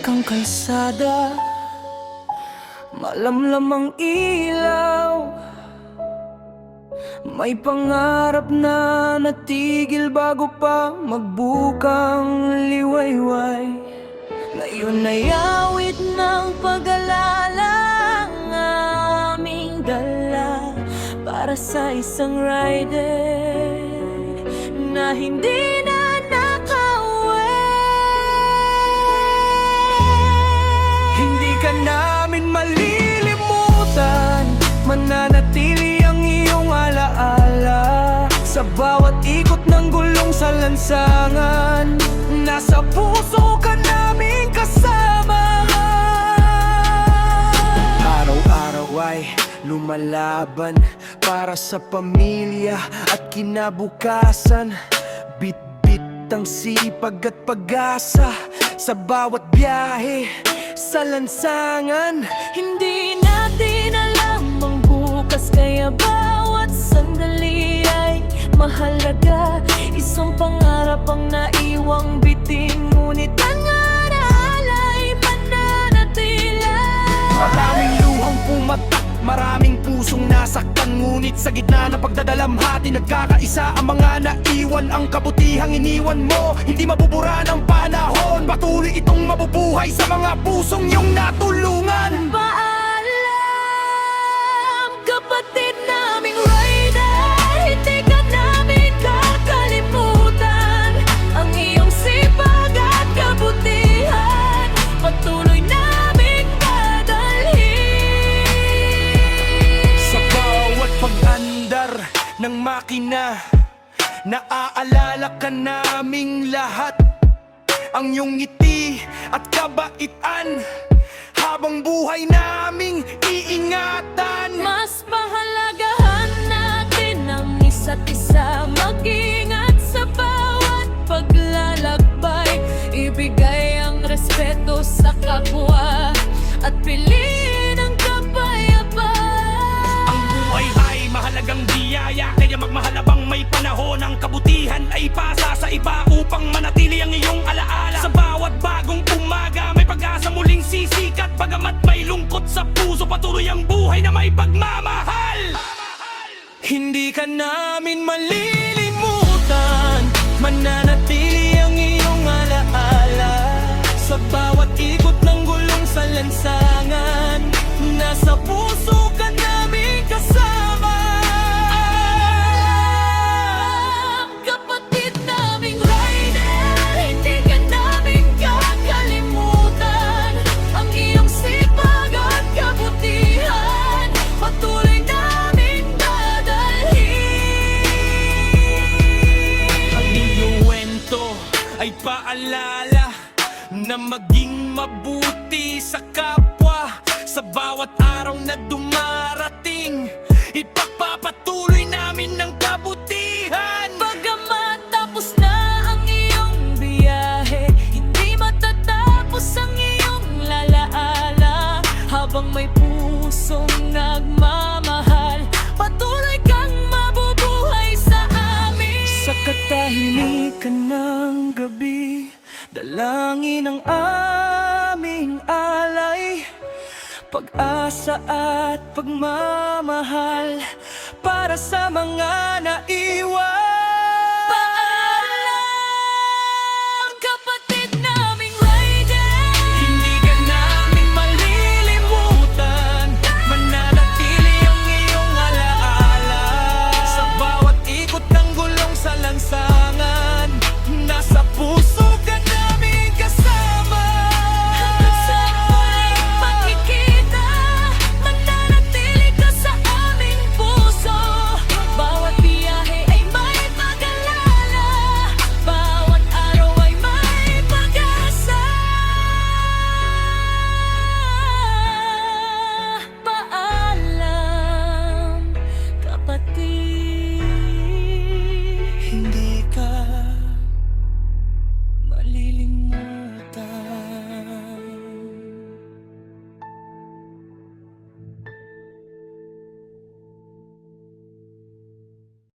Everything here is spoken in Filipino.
kang kalsada, malamlam ang ilaw. May pangarap na natigil bago pa magbukang liwayway. Ngayon ay awit ng pag-alala ang aming dala para sa isang rider na hindi na nakauwi. Hindi ka namin malilimutan, mananatili ang iyong alaala. Sa bawat ikot ng gulong sa lansangan, nasa puso ka naming kasama. Araw-araw ay lumalaban para sa pamilya at kinabukasan. Bit-bit ang sipag at pag-asa sa bawat biyahe sa lansangan. Hindi natin alam ang bukas, kaya bawat sandali ay mahalaga. Isang pangarap ang naiwang bitin, ngunit ang aral ay mananatila. Maraming luhang pumatak, maraming pusong nasaktan, ngunit sa gitna ng pagdadalamhati nagkakaisa ang mga naiwan. Ang kabutihang iniwan mo, hindi mabubura ng panahon. Patuloy itong mabubuhay sa mga pusong iyong natulungan. Paalam, kapatid naming rider, hindi ka namin kakalimutan. Ang iyong sipag at kabutihan, patuloy naming dadalhin. Sa bawat pag-andar ng makina, naaalala ka naming lahat. Ang iyong ngiti at kabaitan, habang buhay naming iingatan. Mas pahalagahan natin ang isa't isa, mag-ingat sa bawat paglalakbay. Ibigay ang respeto sa kapwa at piliin ang kapayapaan. Ang buhay ay mahalagang biyaya, kaya magmahalabang may panahon. Ang kabutihan ay pasa sa iba upang manatili ang iyong alaala. Sa bawat bagong umaga may pag-asa muling sisikat. Bagamat may lungkot sa puso, patuloy ang buhay na may pagmamahal. Hindi ka namin malilimutan, mananatili ang iyong alaala. Sa bawat ikot ng gulong sa lansangan, nasa puso ka namin kasama. Kapatid naming rider, hindi ka namin kakalimutan. Ang iyong sipag at kabutihan, patuloy naming dadalhin. Ang iyong kwento ay paalala na maging mabuti sa kapwa. Sa bawat araw na dumarating, ipagpapatuloy namin ng kabutihan. Bagamat tapos na ang iyong biyahe, hindi matatapos ang iyong lalaala. Habang may pusong nagmamahal, patuloy kang mabubuhay sa amin. Sa katahimikan ng gabi, dalangin ang aming alay, pag-asa at pagmamahal para sa mga naiwan.